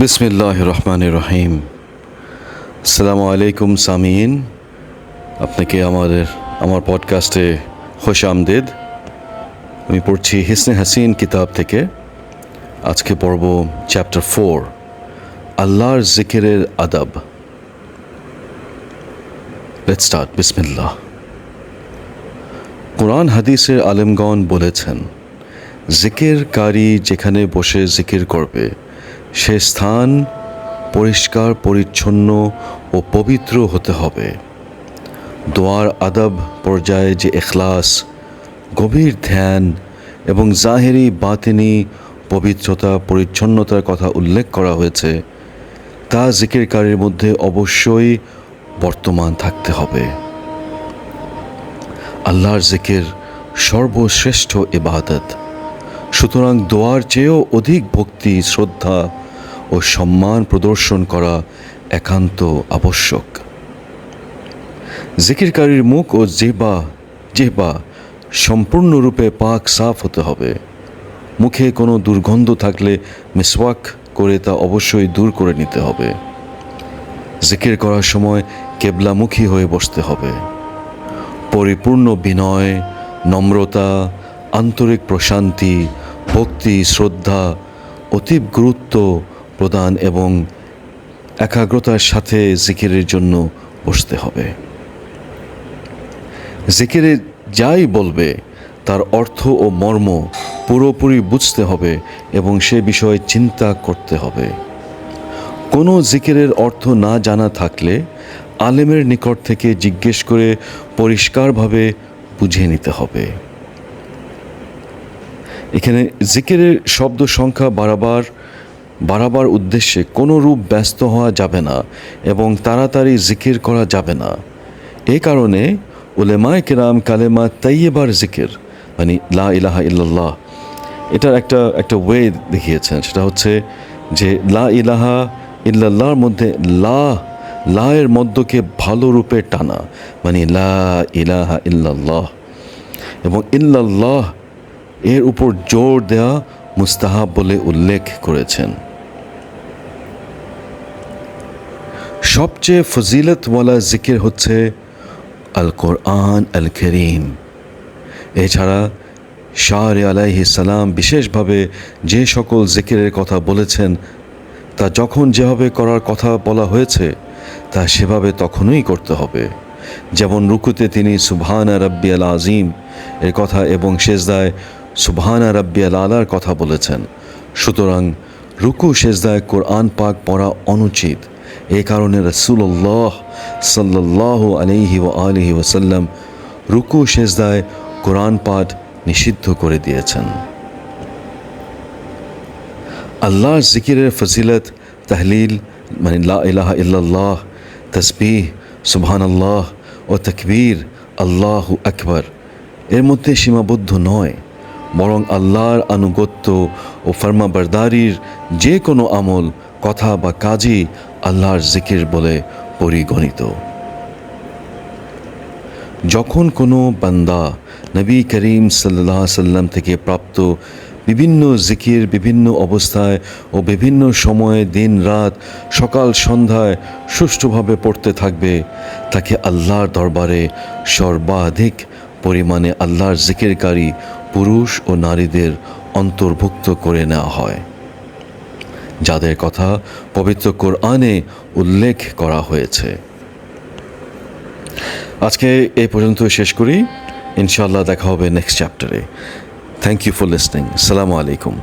বিসমিল্লাহির রহমানির রহিম। আসসালামু আলাইকুম সামিন, আপনাকে আমার পডকাস্টে খুশ আমদেদ। আমি পড়ছি হিসনে হাসিন কিতাব থেকে। আজকে পড়ব চ্যাপ্টার 4, আল্লাহর জিকিরের আদব। Let's start. বিসমিল্লাহ। কোরআন হাদিসের আলেমগণ বলেছেন, জিকিরকারী যেখানে বসে জিকির করবে সে স্থান পরিষ্কার পরিচ্ছন্ন ও পবিত্র হতে হবে। দোয়ার আদব পর্যায়ে যে ইখলাস, গভীর ধ্যান এবং জাহেরি বাতিনি পবিত্রতা পরিচ্ছন্নতার কথা উল্লেখ করা হয়েছে তা জিকিরকারীর মধ্যে অবশ্যই বর্তমান থাকতে হবে। আল্লাহর জিকির সর্বশ্রেষ্ঠ ইবাদত, সুতরাং দোয়ার চেয়েও অধিক ভক্তি, শ্রদ্ধা ও সম্মান প্রদর্শন করা একান্ত আবশ্যক। জিকিরকারীর মুখ ও জিহ্বা সম্পূর্ণরূপে পাক সাফ হতে হবে। মুখে কোনো দুর্গন্ধ থাকলে মিসওয়াক করে তা অবশ্যই দূর করে নিতে হবে। জিকির করার সময় কেবলামুখী হয়ে বসতে হবে। পরিপূর্ণ বিনয়, নম্রতা, আন্তরিক প্রশান্তি, ভক্তি, শ্রদ্ধা, অতীব গুরুত্ব প্রদান এবং একাগ্রতার সাথে জিকিরের জন্য বসতে হবে। জিকিরে যাই বলবে তার অর্থ ও মর্ম পুরোপুরি বুঝতে হবে এবং সে বিষয়ে চিন্তা করতে হবে। কোনো জিকিরের অর্থ না জানা থাকলে আলেমের নিকট থেকে জিজ্ঞেস করে পরিষ্কারভাবে বুঝে নিতে হবে। এখানে জিকিরের শব্দ সংখ্যা বাড়াবার উদ্দেশ্যে কোনো রূপ ব্যস্ত হওয়া যাবে না এবং তাড়াতাড়ি জিকির করা যাবে না। এই কারণে উলেমায়ে কেরাম কালেমা তাইয়্যিবার জিকির, মানে লা ইলাহা ইল্লাল্লাহ, এটার একটা ওয়ে দেখিয়েছেন। সেটা হচ্ছে যে লা ইলাহা ইল্লাল্লাহর মধ্যে লা এর মধ্যকে ভালো রূপে টানা, মানে লা ইলাহা ইল্লাল্লাহ, এবং ইল্লাল্লাহ এর উপর জোর দেওয়া মুস্তাহাব বলে উল্লেখ করেছেন। সবচেয়ে ফজিলতওয়ালা জিকির হচ্ছে আল কোরআন আল করিম। এছাড়া শাহ আলাইহিস সালাম বিশেষভাবে যে সকল জিকিরের কথা বলেছেন তা যখন যেভাবে করার কথা বলা হয়েছে তা সেভাবে তখনই করতে হবে। যেমন রুকুতে তিনি সুবহানা রাব্বিয়াল আযীম এর কথা এবং সেজদায় সুবহানা রাব্বিয়াল আলার কথা বলেছেন। সুতরাং রুকু সেজদায় কোরআন পাক পড়া অনুচিত। এই কারণে রাসূলুল্লাহ সাল্লাল্লাহু আলাইহি ওয়া আলিহি ওয়াসাল্লাম রুকু সেজদায় কোরআন পাঠ নিষিদ্ধ করে দিয়েছেন। আল্লাহর জিকিরের ফজিলত তাহলিল, মানে লা ইলাহা ইল্লাল্লাহ, তাসবিহ, সুবহানাল্লাহ ও তাকবীর, আল্লাহু আকবার এর মধ্যে সীমাবদ্ধ নয়, বরং আল্লাহর আনুগত্য ও ফরমাবরদারির যে কোনো আমল, কথা বা কাজই আল্লাহর জিকির বলে পরিগণিত। যখন কোনো বান্দা নবী করিম সাল্লাল্লাহু আলাইহি সাল্লাম থেকে প্রাপ্ত বিভিন্ন জিকির বিভিন্ন অবস্থায় ও বিভিন্ন সময়ে, দিন রাত, সকাল সন্ধ্যায় সুষ্ঠুভাবে পড়তে থাকবে, তাকে আল্লাহর দরবারে সর্বাধিক পরিমাণে আল্লাহর জিকিরকারী পুরুষ ও নারীদের অন্তর্ভুক্ত করে নেওয়া হয়, যাদের কথা পবিত্র কোরআনে উল্লেখ করা হয়েছে। আজকে এই পর্যন্ত শেষ করি। ইনশাআল্লাহ দেখা হবে নেক্সট চ্যাপ্টারে। Thank you for listening. আসসালামু আলাইকুম।